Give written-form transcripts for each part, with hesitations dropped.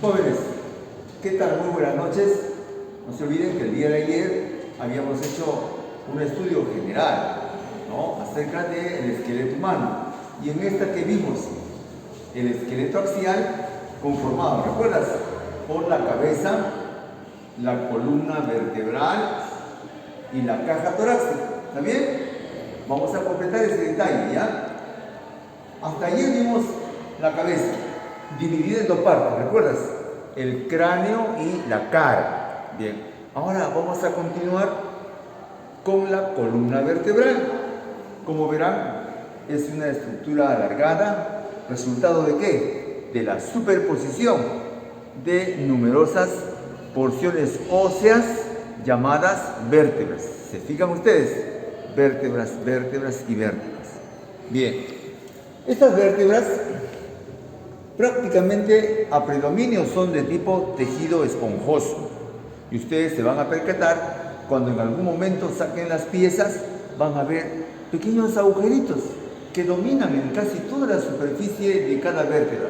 Jóvenes, ¿qué tal? Muy buenas noches. No se olviden que el día de ayer habíamos hecho un estudio general, ¿no?, acerca del esqueleto humano. Y en esta que vimos, el esqueleto axial conformado, ¿recuerdas?, por la cabeza, la columna vertebral y la caja torácica. ¿Está bien? Vamos a completar ese detalle, ¿ya? Hasta ayer vimos la cabeza dividida en dos partes, ¿recuerdas? El cráneo y la cara. Bien, ahora vamos a continuar con la columna vertebral. Como verán, es una estructura alargada, ¿resultado de qué? De la superposición de numerosas porciones óseas llamadas vértebras. ¿Se fijan ustedes? Vértebras, vértebras y vértebras. Bien, estas vértebras prácticamente a predominio son de tipo tejido esponjoso. Y ustedes se van a percatar, cuando en algún momento saquen las piezas, van a ver pequeños agujeritos que dominan en casi toda la superficie de cada vértebra.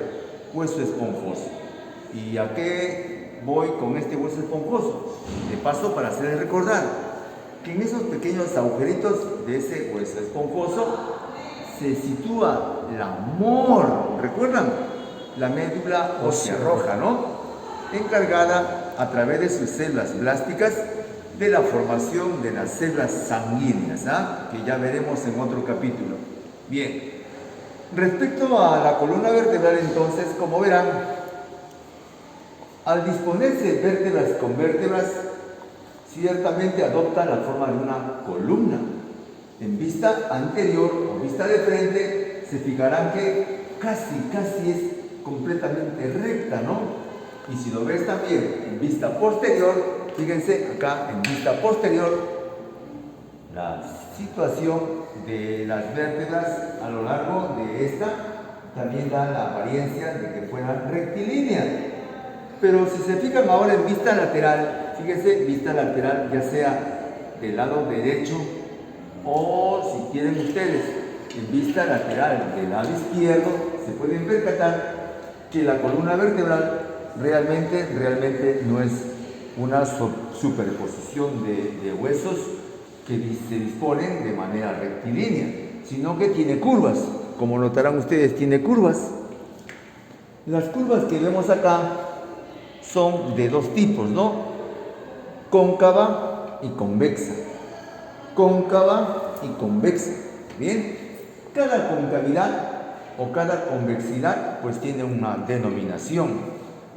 Hueso esponjoso. ¿Y a qué voy con este hueso esponjoso? De paso, para hacerles recordar que en esos pequeños agujeritos de ese hueso esponjoso se sitúa la MOR, ¿recuerdan? La médula ósea roja, ¿no?, encargada a través de sus células blásticas de la formación de las células sanguíneas, que ya veremos en otro capítulo. Bien, respecto a la columna vertebral, entonces, como verán, al disponerse vértebras con vértebras, ciertamente adopta la forma de una columna. En vista anterior o vista de frente, se fijarán que casi es completamente recta, ¿no? Y si lo ves también en vista posterior, fíjense acá en vista posterior, la situación de las vértebras a lo largo de esta también da la apariencia de que fuera rectilínea. Pero si se fijan ahora en vista lateral, fíjense, vista lateral ya sea del lado derecho o, si quieren ustedes, en vista lateral del lado izquierdo, se pueden percatar que la columna vertebral realmente no es una superposición de huesos que se disponen de manera rectilínea, sino que tiene curvas. Como notarán ustedes, tiene curvas. Las curvas que vemos acá son de dos tipos, ¿no? Cóncava y convexa. Cóncava y convexa. Bien, cada concavidad o cada convexidad pues tiene una denominación.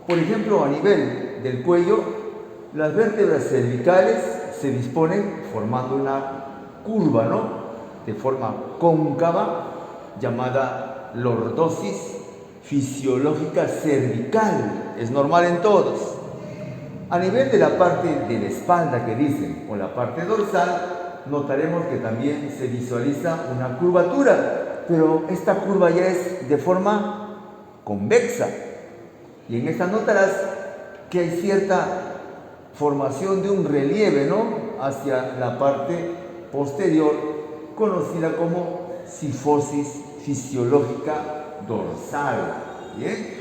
Por ejemplo, a nivel del cuello, las vértebras cervicales se disponen formando una curva, ¿no?, de forma cóncava, llamada lordosis fisiológica cervical. Es normal en todos. A nivel de la parte de la espalda, que dicen, o la parte dorsal, notaremos que también se visualiza una curvatura, pero esta curva ya es de forma convexa. Y en esta notarás que hay cierta formación de un relieve, ¿no?, hacia la parte posterior, conocida como cifosis fisiológica dorsal. ¿Bien?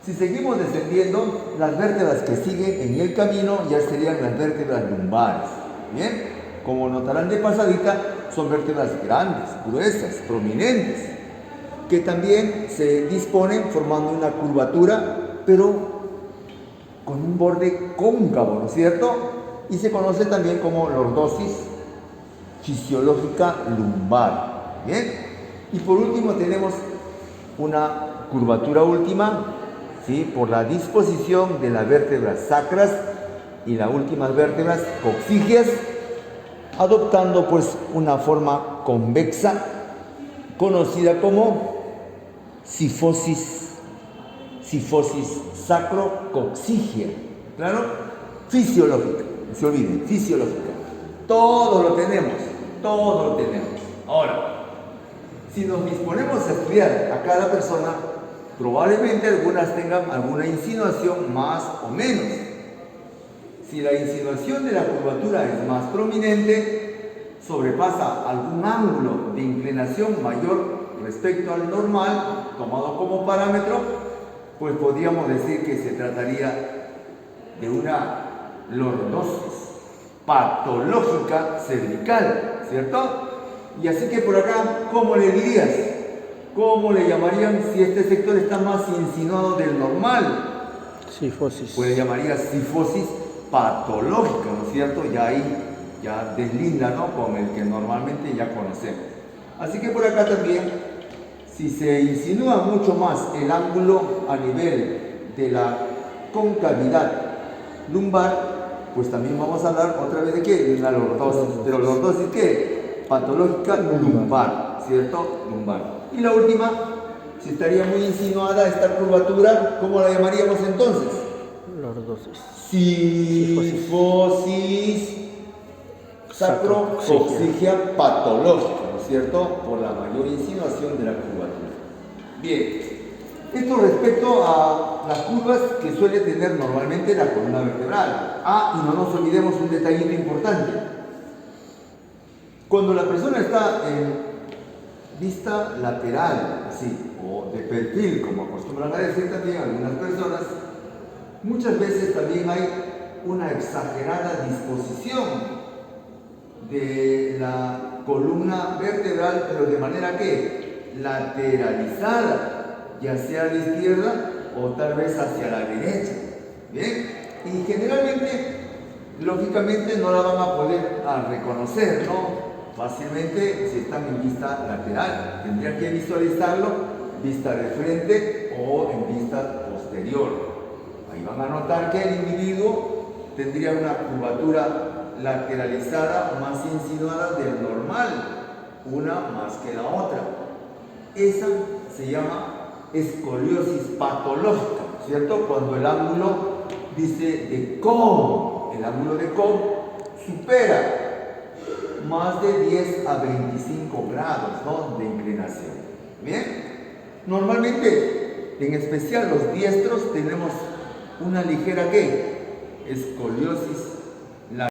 Si seguimos descendiendo, las vértebras que siguen en el camino ya serían las vértebras lumbares. ¿Bien? Como notarán de pasadita, son vértebras grandes, gruesas, prominentes, que también se disponen formando una curvatura, pero con un borde cóncavo, ¿no es cierto? Y se conoce también como lordosis fisiológica lumbar. ¿Bien? Y por último tenemos una curvatura última, ¿sí?, por la disposición de las vértebras sacras y las últimas vértebras coxígeas, adoptando pues una forma convexa conocida como cifosis sacrocoxígea. ¿Claro? Fisiológica, no se olviden, fisiológica. Todo lo tenemos. Ahora, si nos disponemos a estudiar a cada persona, probablemente algunas tengan alguna insinuación más o menos. Si la insinuación de la curvatura es más prominente, sobrepasa algún ángulo de inclinación mayor respecto al normal, tomado como parámetro, pues podríamos decir que se trataría de una lordosis patológica cervical, ¿cierto? Y así que por acá, ¿cómo le dirías? ¿Cómo le llamarían si este sector está más insinuado del normal? Sifosis. Pues le llamaría sifosis patológica, ¿no es cierto? Ya ahí ya deslinda, ¿no?, con el que normalmente ya conocemos. Así que por acá también, si se insinúa mucho más el ángulo a nivel de la concavidad lumbar, pues también vamos a hablar otra vez de qué, de una lordosis. Pero lordosis, ¿qué? Patológica lumbar, ¿cierto? Lumbar. Y la última, si estaría muy insinuada esta curvatura, ¿cómo la llamaríamos entonces? Lordosis. Sifosis sacrocoxigia patológica, ¿no es cierto? Por la mayor insinuación de la curvatura. Bien, esto respecto a las curvas que suele tener normalmente la columna vertebral. Ah, y no nos olvidemos un detallito importante. Cuando la persona está en vista lateral, así, o de perfil, como acostumbran a decir también algunas personas, muchas veces también hay una exagerada disposición de la columna vertebral, pero de manera que lateralizada, ya sea a la izquierda o tal vez hacia la derecha. Bien, y generalmente, lógicamente, no la van a poder reconocer, ¿no?, fácilmente si están en vista lateral. Tendrían que visualizarlo vista de frente o en vista posterior. Ahí van a notar que el individuo tendría una curvatura lateralizada más insinuada del normal, una más que la otra. Esa se llama escoliosis patológica, ¿cierto? Cuando el ángulo, dice, de Cobb, el ángulo de Cobb supera más de 10 a 25 grados, ¿no?, de inclinación. Bien, normalmente, en especial los diestros, tenemos una ligera, ¿qué?, escoliosis